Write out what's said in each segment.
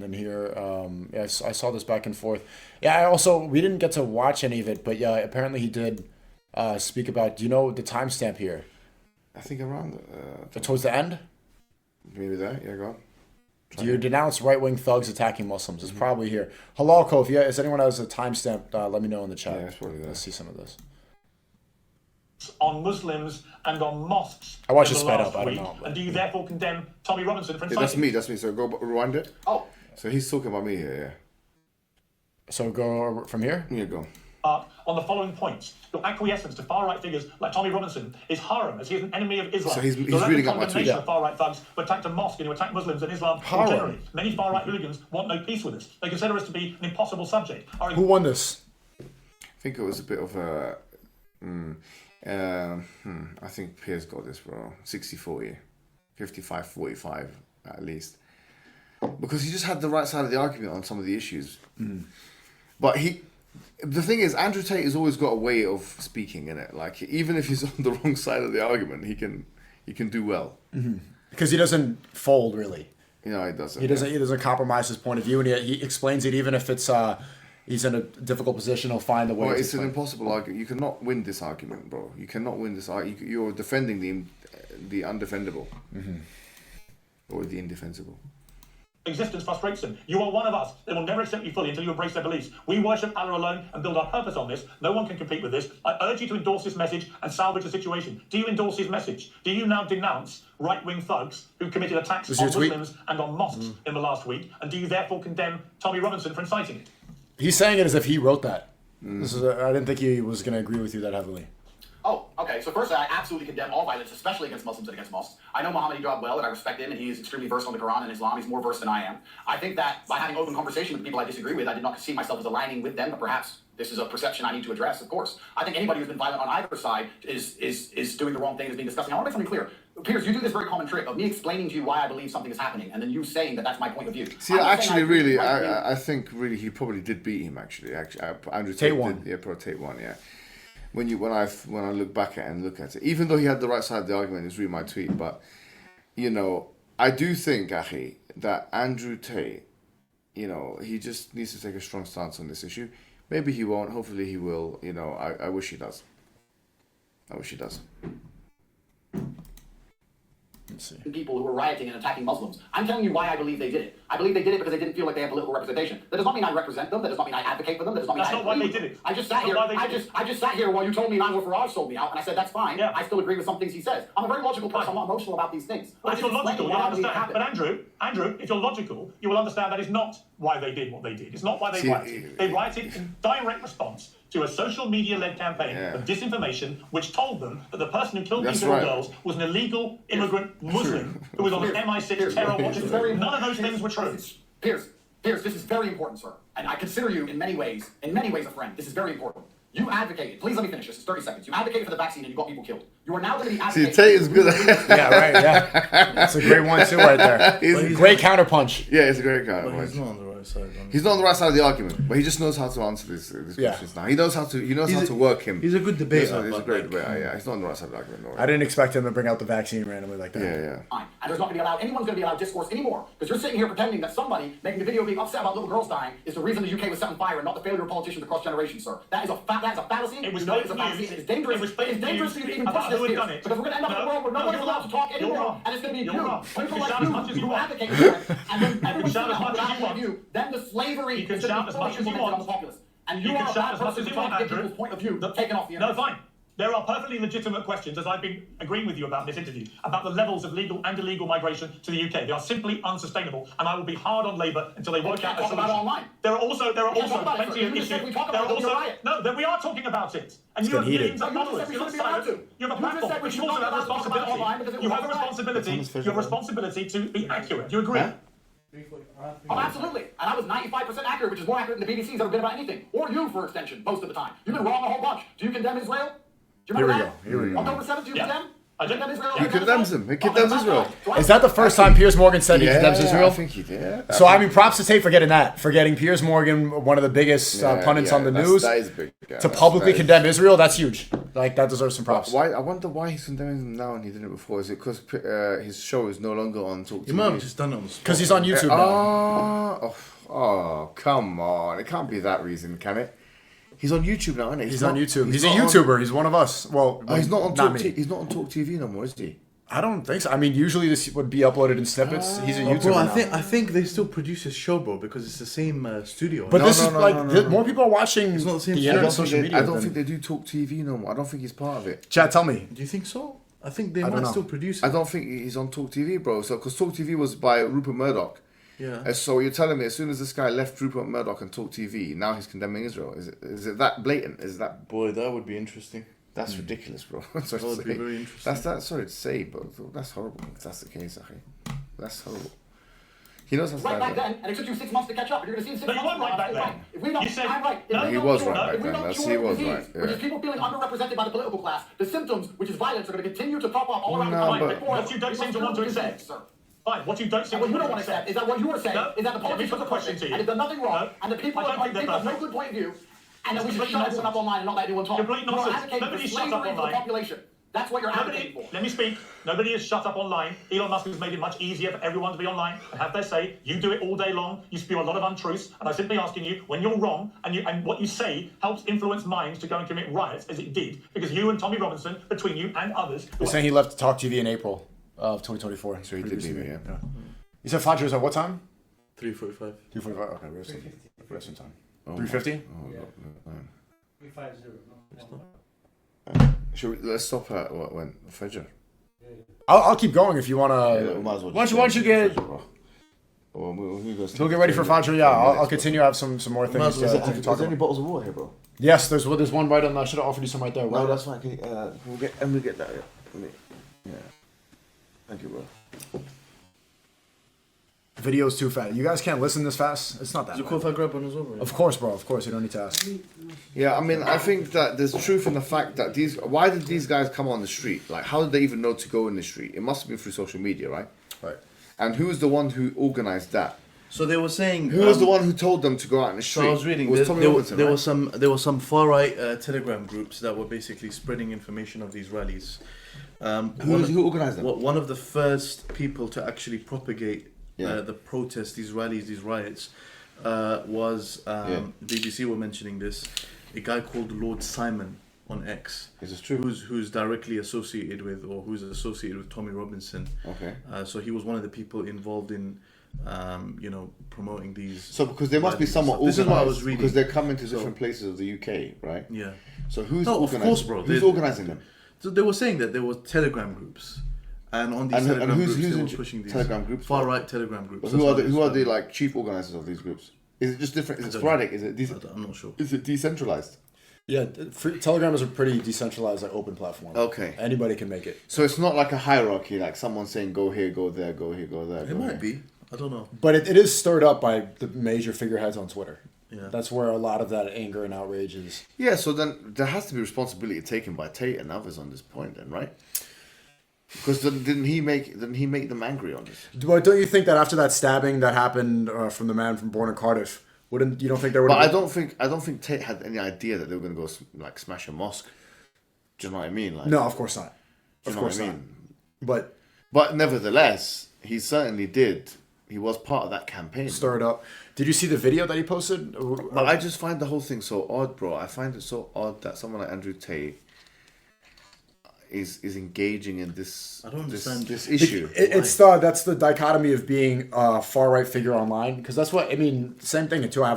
And then here, yeah, I saw this back and forth. Yeah, we didn't get to watch any of it, but yeah, apparently he did speak about, do you know the timestamp here? I think around... towards the end? Maybe there, yeah, go on. Do you denounce right-wing thugs attacking Muslims? It's probably here. Halalko, if anyone has a timestamp, let me know in the chat. Yeah, it's probably there. Let's see some of this. On Muslims and on mosques. I watched it sped up, I don't know. And do you therefore condemn Tommy Robinson for inciting? That's me. So go rewind it. Oh. So he's talking about me here, yeah. So go from here? Yeah, go. On the following points, your acquiescence to far-right figures like Tommy Robinson is haram, as he is an enemy of Islam. So he's reading up my tweet. Of far-right thugs who attacked a mosque and who attack Muslims and Islam generally. Many far-right hooligans want no peace with us. They consider us to be an impossible subject. Who won this? I think it was a bit of a... I think Piers got this, bro. 60-40. 55-45, at least. Because he just had the right side of the argument on some of the issues. But the thing is, Andrew Tate has always got a way of speaking in it. Like, even if he's on the wrong side of the argument, he can do well. Because he doesn't fold, really. No, he doesn't. He doesn't compromise his point of view, and he explains it even if it's he's in a difficult position. He'll find the way. Well, it's an impossible argument. You cannot win this argument, bro. You cannot win this argument. You're defending the undefendable, or the indefensible. Existence frustrates them. You are one of us. They will never accept you fully until you embrace their beliefs. We worship Allah alone and build our purpose on this. No one can compete with this. I urge you to endorse this message and salvage the situation. Do you endorse his message? Do you now denounce right-wing thugs who committed attacks on Muslims and on mosques in the last week? And do you therefore condemn Tommy Robinson for inciting it? He's saying it as if he wrote that. I didn't think he was going to agree with you that heavily. Oh, okay. So firstly, I absolutely condemn all violence, especially against Muslims and against mosques. I know Mohammed Hijab well, and I respect him, and he is extremely versed on the Quran and Islam. He's more versed than I am. I think that by having open conversation with people I disagree with, I did not see myself as aligning with them, but perhaps this is a perception I need to address, of course. I think anybody who's been violent on either side is doing the wrong thing, is being disgusting. I want to make something clear. Piers, you do this very common trick of me explaining to you why I believe something is happening, and then you saying that that's my point of view. See, actually, really, I think really he probably did beat him. Actually, Andrew Tate won. Yeah, Pro Tate won. Yeah. When I look back at it and look at it, even though he had the right side of the argument, it's really my tweet. But I do think, Achi, that Andrew Tate, he just needs to take a strong stance on this issue. Maybe he won't. Hopefully, he will. I wish he does. I wish he does. People who were rioting and attacking Muslims. I'm telling you why I believe they did it. I believe they did it because they didn't feel like they had political representation. That does not mean I represent them. That does not mean I advocate for them. That does not mean that's not why they did it. I just sat here. I just sat here while you told me Nigel Farage sold me out, and I said that's fine. Yeah. I still agree with some things he says. I'm a very logical person. I'm not emotional about these things. Well, if you're logical, you'll understand. But Andrew, if you're logical, you will understand that is not why they did what they did. It's not why they rioted. They rioted in direct response to a social media-led campaign of disinformation, which told them that the person who killed these little girls was an illegal immigrant Muslim who was on an MI6 terror watch. None of those things were true. Piers, this is very important, sir. And I consider you in many ways a friend. This is very important. You advocated, please let me finish this, it's 30 seconds. You advocated for the vaccine and you got people killed. You are now going to be advocating... See, Tate is good at Yeah, right, yeah. That's a great one too right there. He's great counterpunch. Yeah, it's a great counterpunch. He's not on the right side. He's not on the right side of the argument, but he just knows how to answer these questions now. He knows how to work him. He's a good debater. He's a great debater, yeah. He's not on the right side of the argument. No, I didn't expect him to bring out the vaccine randomly like that. Yeah. Fine. And there's not going to be anyone's going to be allowed discourse anymore. Because you're sitting here pretending that somebody making a video being upset about little girls dying is the reason the UK was set on fire and not the failure of politicians across generations, sir. That is a fallacy. It was a fallacy. It is dangerous. It's dangerous for you to even push this here. Because we're going to end up in a world where nobody's allowed to talk anymore. And it's going to be you. People like you who advocate for it. And then everyone's going to have to advocate you. Then the slavery is going to be fully implemented on the populace. And you are a bad person to try to get people's point of view taken off the internet. No, fine. There are perfectly legitimate questions, as I've been agreeing with you about this interview, about the levels of legal and illegal migration to the UK. They are simply unsustainable, and I will be hard on Labour until they work out a solution. Online. There are also plenty of issues. We are talking about it. And you have millions of followers. You're not silent. You have a platform, but you also have a responsibility. You have a responsibility to be accurate. Do you agree? Oh, absolutely. And I was 95% accurate, which is more accurate than the BBC's ever been about anything. Or you, for extension, most of the time. You've been wrong a whole bunch. Do you condemn Israel? Do you remember that? Here we go. October 7th, do you condemn? I did. He condemns him. He condemns Israel. Is that the first time Piers Morgan said he condemns Israel? I think he did. So, props to Tate for getting that. For getting Piers Morgan, one of the biggest pundits on the news, that is big, to publicly condemn Israel. That's huge. Like, that deserves some props. I wonder why he's condemning them now and he didn't it before. Is it because his show is no longer on Talk TV? He might have just done it on the spot. Because he's on YouTube now. Oh, come on. It can't be that reason, can it? He's on YouTube now, isn't he? He's on YouTube. He's a YouTuber. He's one of us. Well, he's not on Talk. He's not on Talk TV no more, is he? I don't think so. I mean, usually this would be uploaded in snippets. He's a YouTuber bro, now. I think they still produce his show, bro, because it's the same studio. But more people are watching It's not the same the show. internet, social media. I don't think they do Talk TV no more. I don't think he's part of it. Chad, tell me. Do you think so? I think they don't might know. still produce it. I don't think he's on Talk TV, bro. So because Talk TV was by Rupert Murdoch. Yeah. And so you're telling me as soon as this guy left Rupert Murdoch and Talk TV, now he's condemning Israel. Is it that blatant? Is that? Boy, that would be interesting. That's ridiculous, bro. That would be very interesting. That's sorry to say, but that's horrible. If that's the case, Akhi. That's horrible. He knows that's Right bad. back then, and it took you 6 months to catch up. You're going to see in 6 No, you months. weren't right back then. If we don't, You said- I'm right. If No, we he don't was cure- right back if we then. don't That's- cure he was disease, right, yeah. which is people feeling underrepresented by the political class, the symptoms, which is violence, are going to continue to pop up all around the No, country. but- Before What you don't seem to want to accept. Sir. Fine, what you don't seem And what to you don't want want to accept is that what you want to say No. is that the Let me politics put are the question perfect to you. and they've done nothing wrong, No. and the people I don't think they're have no perfect. good point of view, and that we should Complete shut everyone nonsense. up online and not let anyone talk. Complete You are nonsense. advocating Nobody for shut up slavery for the online. population. That's what you're advocating for. Let me speak. Nobody is shut up online. Elon Musk has made it much easier for everyone to be online and have their say. You do it all day long. You spew a lot of untruths. And I'm simply asking you, when you're wrong and what you say helps influence minds to go and commit riots, as it did, because you and Tommy Robinson, between you and others... They're saying he left Talk TV in April of 2024. So he did leave it, yeah. You said Fajr is at what time? 3:45. 2:45. Okay, we have some time. 3:50? Let's stop at when Fajr. I'll keep going if you want to. we might as well Why just don't you get... We'll We'll get ready for Fajr, yeah. I'll continue. I have some more things Might as well- to talk about. bottles of water here, bro? Yes, there's one right on. I should have offered you some right there. No, Right? that's fine. We'll get that. Yeah. Thank you, bro. Video's too fast. You guys can't listen this fast. It's not that Is it bad. cool if I grab one as well? Bro? Of course, bro. Of course, you don't need to ask. Yeah, I mean, I think that there's truth in the fact that why did these guys come on the street? Like, how did they even know to go in the street? It must have been through social media, right? Right. And who was the one who organized that? So they were saying... Who was the one who told them to go out in the street? So I was reading, It was Tommy Robinson, right? there were some far-right Telegram groups that were basically spreading information of these rallies. Who organized them? One of the first people to actually propagate Yeah. the protests, these rallies, these riots, was BBC were mentioning this. A guy called Lord Simon on X. Is this true? Who's directly associated with, or who's associated with Tommy Robinson. Okay. So he was one of the people involved in, promoting these. So because there must be rallies. someone This organized is what I was reading. because they're coming to different places of the UK, right? Yeah. So who's No, of organizing? course, bro. Who's They- organizing them? So they were saying that there were Telegram groups, and on these And Telegram who's groups, they in were pushing these Telegram groups? far right Telegram groups. But That's who are what the it's- like chief organizers of these groups? Is it just different? Is it don't know. sporadic? I'm not sure. Is it decentralized? Yeah, Telegram is a pretty decentralized, like open platform. Okay. Anybody can make it. So it's not like a hierarchy, like someone saying go here, go there, go here, go there. It might be. I don't know. But it is stirred up by the major figureheads on Twitter. Yeah. That's where a lot of that anger and outrage is. Yeah, so then there has to be responsibility taken by Tate and others on this point, then, right? Because didn't he make them angry on this? But don't you think that after that stabbing that happened from the man from born in Cardiff, you don't think there would? But I don't think Tate had any idea that they were going to go like smash a mosque. Do you know what I mean? Like, No, of course not. do you Of know course what I not. mean? But But nevertheless, he certainly did. He was part of that campaign. stir it up. Did you see the video that he posted? But I just find the whole thing so odd, bro. I find it so odd that someone like Andrew Tate is engaging in this. I don't understand. this issue. That's the dichotomy of being a far right figure online, because that's what I mean. Same thing too. I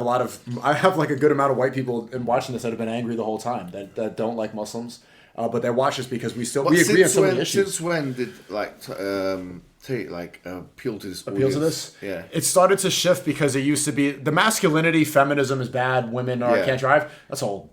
have like a good amount of white people in watching this that have been angry the whole time that don't like Muslims, but they watch this because we agree on so many issues. Since when did Tate appeal to this? Appeal to this? Yeah. It started to shift because it used to be the masculinity, feminism is bad, women can't drive. That's old.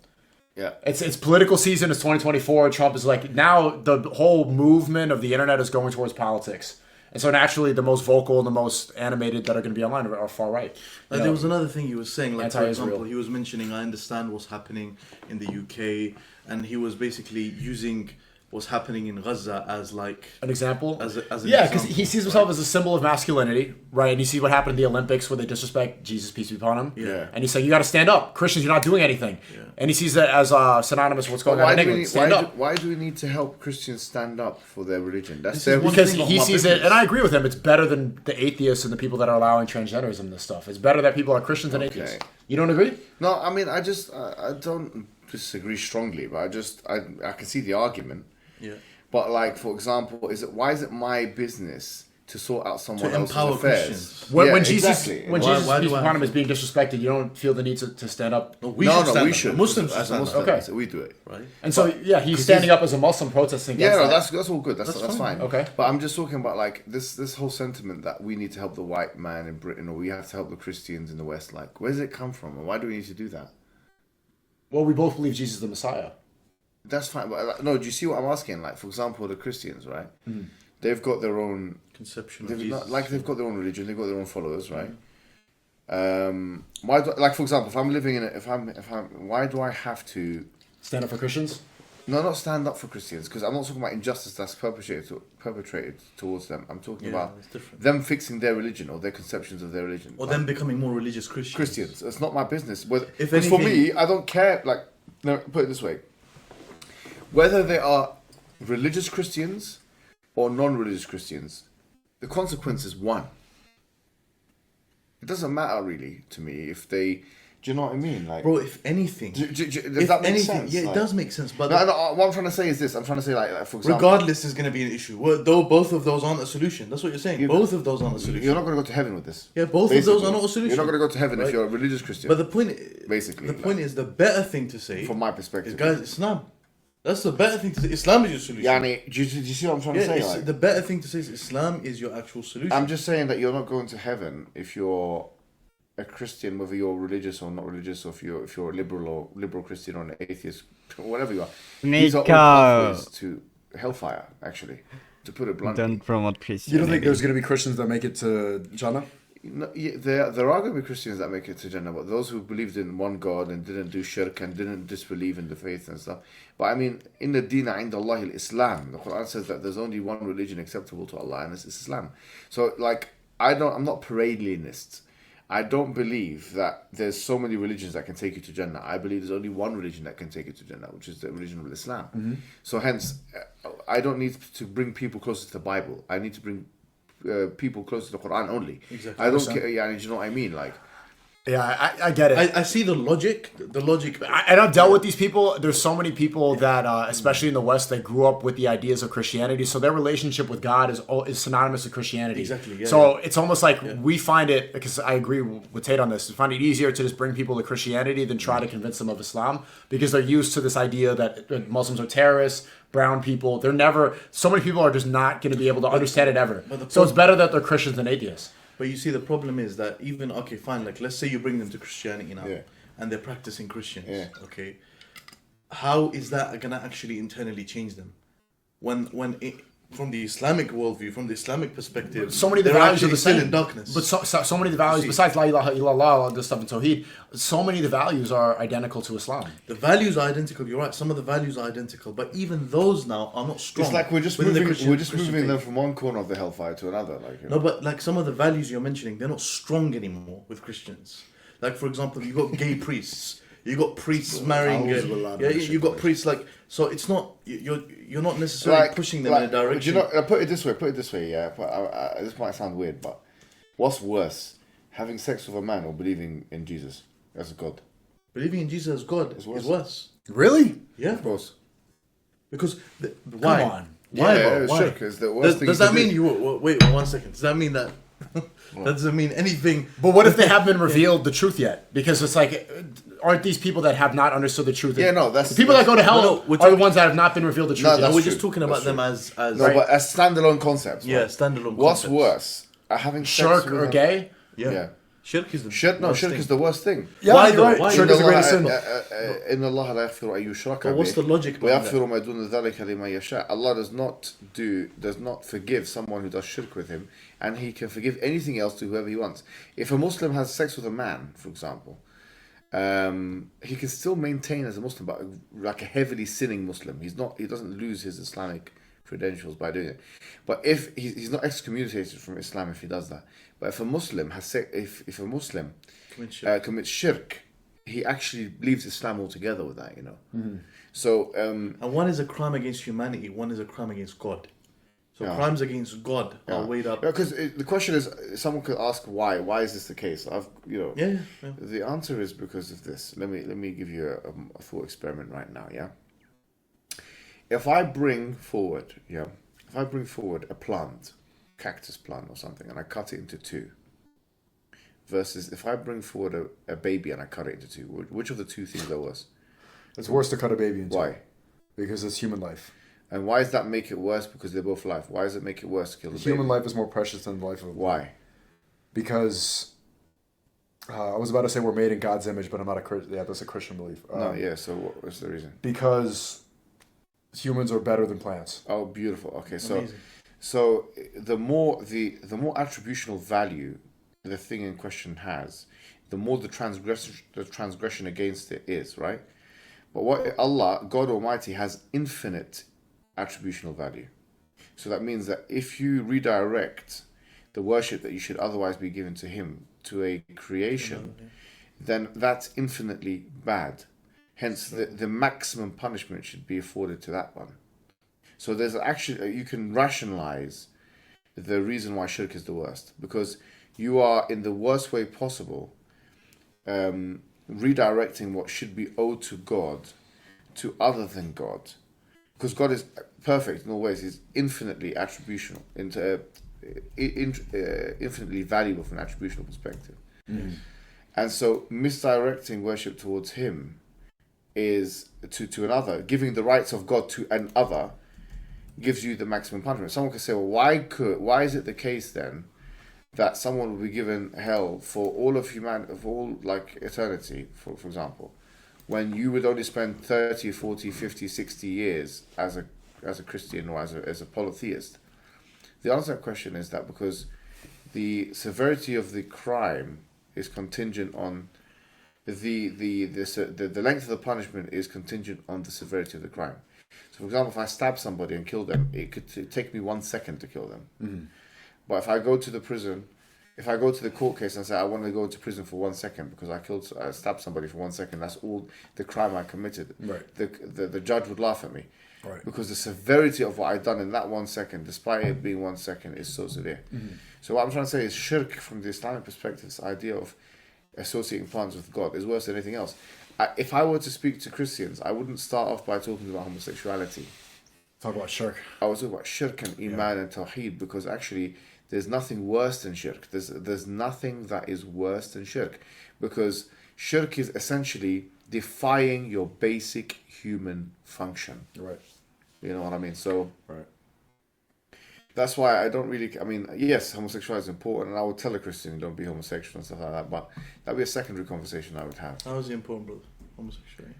Yeah. It's political season. It's 2024. Trump is like, now the whole movement of the internet is going towards politics. And so naturally, the most vocal and the most animated that are going to be online are far right. There was another thing he was saying, like for Anti-Israel. example, he was mentioning, I understand what's happening in the UK, and he was basically using what's happening in Gaza as like an example. As an yeah, because example, he sees himself as a symbol of masculinity, right? And you see what happened in the Olympics where they disrespect Jesus, peace be upon him. Yeah. And he's saying, you got to stand up. Christians, you're not doing anything. Yeah. And he sees that as synonymous with what's going on in England. Stand up. Why do we need to help Christians stand up for their religion? That's because he sees it, and I agree with him. It's better than the atheists and the people that are allowing transgenderism and this stuff. It's better that people are Christians than atheists. You don't agree? No, I mean, I don't disagree strongly, but I can see the argument. Yeah. But like, for example, why is it my business to sort out someone else's empower affairs? Christians. When Jesus, exactly. when Jesus is being disrespected, you don't feel the need to stand up. No, we should. Muslims as Muslims, okay, we do it, right? And so he's standing up as a Muslim protesting against that. That's all good. That's fine. Okay, but I'm just talking about like this whole sentiment that we need to help the white man in Britain or we have to help the Christians in the West. Like, where does it come from, and why do we need to do that? Well, we both believe Jesus is the Messiah. That's fine, but no. Do you see what I'm asking? Like, for example, the Christians, right? They've got their own conception of Jesus. They've got their own religion. They've got their own followers, right? Why? Like, for example, if I'm living in why do I have to stand up for Christians? No, not stand up for Christians, because I'm not talking about injustice that's perpetrated towards them. I'm talking about them fixing their religion or their conceptions of their religion, or them becoming more religious Christians. It's not my business. Because for me, I don't care. Like, no, put it this way: whether they are religious Christians or non-religious Christians, the consequence is one. It doesn't matter really to me if they. Do you know what I mean? Like, bro, if anything, does that make sense? Yeah, it does make sense. But what I'm trying to say is this: I'm trying to say, like for example, regardless, is going to be an issue. Though both of those aren't a solution. That's what you're saying. Both of those aren't a solution. You're not going to go to heaven with this. Yeah, both of those are not a solution. You're not going to go to heaven if you're a religious Christian. But the point, basically, the point is the better thing to say, from my perspective, is, guys, Islam. That's the better thing to say. Islam is your solution. Do you see what I'm trying to say? Like, the better thing to say is Islam is your actual solution. I'm just saying that you're not going to heaven if you're a Christian, whether you're religious or not religious, or if you're a liberal Christian or an atheist, whatever you are. These are all pathways to hellfire, actually, to put it bluntly. Don't promote Christianity. You don't think there's going to be Christians that make it to Jannah? No, yeah, there are going to be Christians that make it to Jannah, but those who believed in one God and didn't do shirk and didn't disbelieve in the faith and stuff. But I mean, in the Deen inda Allah al-Islam, the Quran says that there's only one religion acceptable to Allah, and it's Islam. So, like, I'm not paradelinist. I don't believe that there's so many religions that can take you to Jannah. I believe there's only one religion that can take you to Jannah, which is the religion of Islam. Mm-hmm. So hence, I don't need to bring people closer to the Bible. I need to bring people closer to the Quran only. Exactly. I don't care. Yeah, do you know what I mean? Like, yeah, I get it. I see the logic. And I've dealt with these people. There's so many people that, especially in the West, they grew up with the ideas of Christianity. So their relationship with God is synonymous with Christianity. Exactly. Yeah, so it's almost like we find it, because I agree with Tate on this, we find it easier to just bring people to Christianity than try to convince them of Islam, because they're used to this idea that Muslims are terrorists, brown people. So many people are just not going to be able to understand it ever. So it's better that they're Christians than atheists. But you see, the problem is that even, okay, fine, like, let's say you bring them to Christianity now, and they're practicing Christians, okay? How is that going to actually internally change them? From the Islamic worldview, from the Islamic perspective, so many of the values are the same. Still in darkness. But so many of the values, besides La ilaha illallah, all this stuff in Tawheed, so many of the values are identical to Islam. The values are identical, you're right, some of the values are identical, but even those now are not strong. It's like we're just moving them from one corner of the hellfire to another. Like, No, but like some of the values you're mentioning, they're not strong anymore with Christians. Like, for example, you got gay priests. You got priests marrying. You got priests like. So it's not you're not necessarily pushing them in a direction. You know, put it this way. Yeah, this might sound weird, but what's worse, having sex with a man or believing in Jesus as a God? Believing in Jesus as God is worse. Really? Yeah, of course. Why? Come on. Why? Why? Shirk is the worst thing. Does that mean wait 1 second? Does that mean that? That doesn't mean anything. But what if they haven't revealed the truth yet? Because it's like, aren't these people that have not understood the truth? Yeah, no, that's the people that go to hell are the ones that have not been revealed the truth. No, yet. we're just talking about them as no, but as standalone concepts. Yeah, standalone. What's worse, having sex shirk or gay? Yeah. Shirk is the shirk is the worst thing. Yeah, why though? Why? Shirk is the greatest sin. إن الله لا يغفر أن يشرك به. What's the logic behind that? ويغفر ما دون ذلك لمن يشاء. Allah does not forgive someone who does shirk with him, and He can forgive anything else to whoever He wants. If a Muslim has sex with a man, for example, he can still maintain as a Muslim, but like a heavily sinning Muslim. He doesn't lose his Islamic credentials by doing it. But if he's not excommunicated from Islam if he does that. But if a Muslim commits shirk, he actually leaves Islam altogether with that, So and one is a crime against humanity, one is a crime against God. So crimes against God are weighed up. Because the question is, someone could ask why. Why is this the case? The answer is because of this. Let me give you a thought experiment right now. Yeah. If I bring forward a plant, cactus plant or something, and I cut it into two, versus if I bring forward a baby and I cut it into two, which of the two things are worse? It's worse to cut a baby into. Why? Because it's human life. And why does that make it worse? Because they're both life. Why does it make it worse to kill the baby? Human life is more precious than the life of a baby. Why? Because I was about to say we're made in God's image, but I'm not a Christian. Yeah, that's a Christian belief. So what's the reason? Because humans are better than plants. Oh, beautiful. Okay, so the more attributional value the thing in question has, the more the transgression against it is, right? But what Allah, God Almighty, has infinite attributional value. So that means that if you redirect the worship that you should otherwise be given to Him to a creation, then that's infinitely bad. Hence, the maximum punishment should be afforded to that one. So there's actually, you can rationalize the reason why shirk is the worst, because you are in the worst way possible redirecting what should be owed to God to other than God, because God is perfect in all ways. He's infinitely attributional, infinitely valuable from an attributional perspective. And so misdirecting worship towards Him is to another, giving the rights of God to another gives you the maximum punishment. Someone could say, well, why is it the case then that someone will be given hell for all of humanity, for all like eternity, for example, when you would only spend 30, 40, 50, 60 years as a Christian or as a polytheist? The answer to that question is that because the severity of the crime is contingent on the length of the punishment is contingent on the severity of the crime. So, for example, if I stab somebody and kill them, it could take me 1 second to kill them. But if I go to the prison, if I go to the court case and say I want to go into prison for 1 second because I stabbed somebody for 1 second, that's all the crime I committed. Right. The judge would laugh at me. Right. Because the severity of what I've done in that 1 second, despite it being 1 second, is so severe. So what I'm trying to say is shirk from the Islamic perspective, this idea of associating plants with God, is worse than anything else. If I were to speak to Christians, I wouldn't start off by talking about homosexuality. Talk about shirk. I would talk about shirk and iman and tawheed, because actually there's nothing worse than shirk. There's nothing that is worse than shirk, because shirk is essentially defying your basic human function. Right. You know what I mean? So right. That's why I don't really. I mean, yes, homosexuality is important, and I would tell a Christian don't be homosexual and stuff like that. But that'd be a secondary conversation I would have. How is it important, brother? Homosexuality.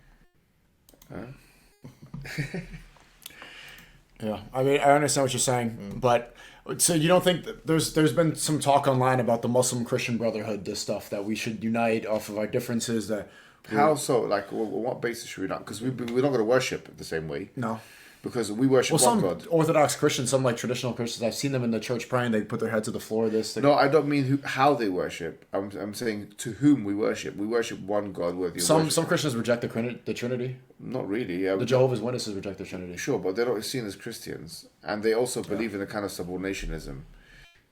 Yeah, I mean, I understand what you're saying, but so you don't think that there's been some talk online about the Muslim Christian Brotherhood, this stuff that we should unite off of our differences. That how so? Like, what basis should we not? Because we're not going to worship the same way. No. Because we worship one God. Some Orthodox Christians, some like traditional Christians, I've seen them in the church praying. They put their head to the floor. No, I don't mean how they worship. I'm saying to whom we worship. We worship one God worthy of worship. Some Christians reject the Trinity. Not really. Yeah. The Jehovah's Witnesses reject the Trinity. Sure, but they're not seen as Christians, and they also believe in a kind of subordinationism.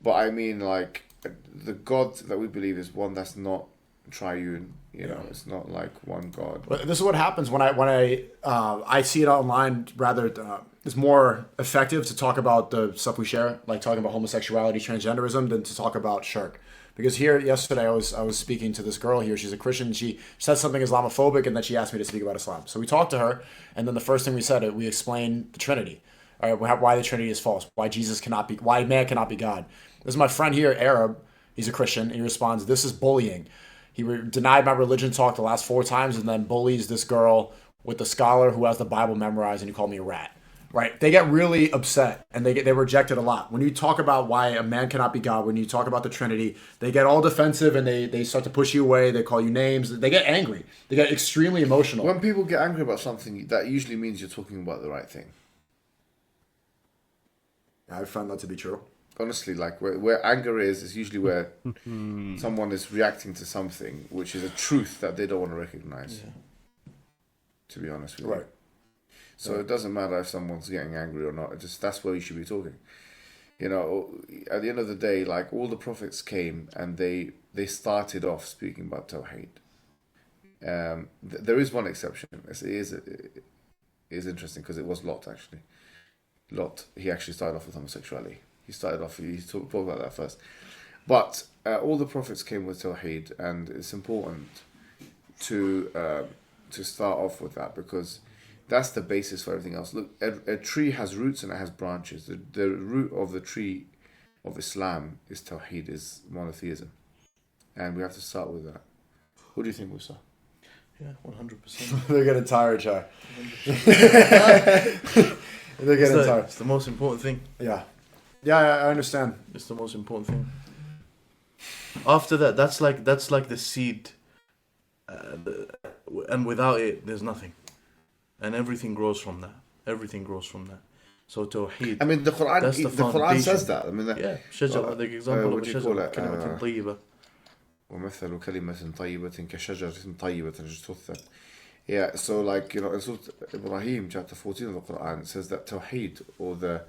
But I mean, like, the God that we believe is one that's not triune. You know, it's not like one God. But this is what happens when I see it online. Rather, it's more effective to talk about the stuff we share, like talking about homosexuality, transgenderism, than to talk about shirk. Because here yesterday I was speaking to this girl here. She's a Christian. She said something Islamophobic, and then she asked me to speak about Islam. So we talked to her, and then the first thing we said, we explained the Trinity, all right, why the Trinity is false, why man cannot be God. This is my friend here, Arab. He's a Christian, and he responds, "This is bullying." He denied my religion talk the last 4 times, and then bullies this girl with the scholar who has the Bible memorized, and he called me a rat. Right. They get really upset and they reject it a lot. When you talk about why a man cannot be God, when you talk about the Trinity, they get all defensive and they start to push you away. They call you names. They get angry. They get extremely emotional. When people get angry about something, that usually means you're talking about the right thing. I found that to be true. Honestly, like where anger is usually where someone is reacting to something which is a truth that they don't want to recognize. Yeah. To be honest with you. Right. So it doesn't matter if someone's getting angry or not. That's where you should be talking. You know, at the end of the day, like all the prophets came and they started off speaking about Tawheed. There is one exception. It is interesting because it was Lot actually. Lot, he actually started off with homosexuality. He talked about that first. But all the prophets came with Tawheed, and it's important to start off with that because that's the basis for everything else. Look, a tree has roots and it has branches. The root of the tree of Islam is Tawheed, is monotheism. And we have to start with that. What do you think, Musa? Yeah, 100%. They're getting tired, Chai. They're getting tired. It's the most important thing. Yeah. Yeah, I understand. It's the most important thing. After that, that's like the seed, and without it, there's nothing, and everything grows from that. Everything grows from that. So Tawheed. I mean, the Quran says that. I mean, شجرة, the example of شجرة كلمة طيبة. ومثل كلمة طيبة كشجرة طيبة اجتثت. Yeah, so like, you know, in Surah Ibrahim, chapter 14 of the Quran, it says that Tawheed, or the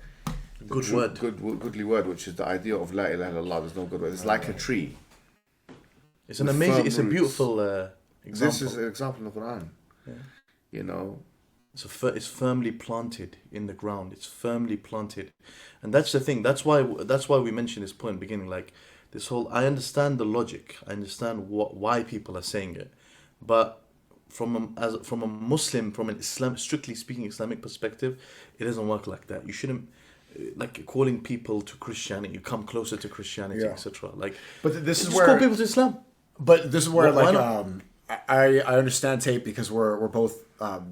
goodly word, which is the idea of La ilaha illallah, there's no good word. It's like a tree. It's an amazing, it's a beautiful example. This is an example in the Quran. Yeah. You know, it's firmly planted in the ground. It's firmly planted, and that's the thing. That's why we mentioned this point in the beginning. Like this whole, I understand the logic. I understand why people are saying it, but from a Muslim, from an strictly speaking Islamic perspective, it doesn't work like that. You shouldn't, like, calling people to Christianity. You come closer to Christianity, etc. Like, but this is just where call people to Islam. But this is where I understand Tate because we're both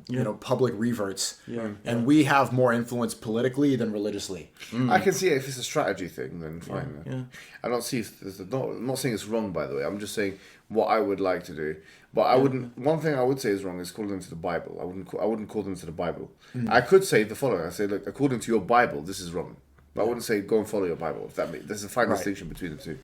you know, public reverts, and we have more influence politically than religiously. I can see it if it's a strategy thing, then fine. Yeah. I don't see if there's I'm not saying it's wrong, by the way. I'm just saying what I would like to do. But I wouldn't. One thing I would say is wrong is calling them to the Bible. I wouldn't call them to the Bible. I could say the following. I say, look, according to your Bible, this is wrong. But I wouldn't say go and follow your Bible. If that means there's a fine distinction between the two.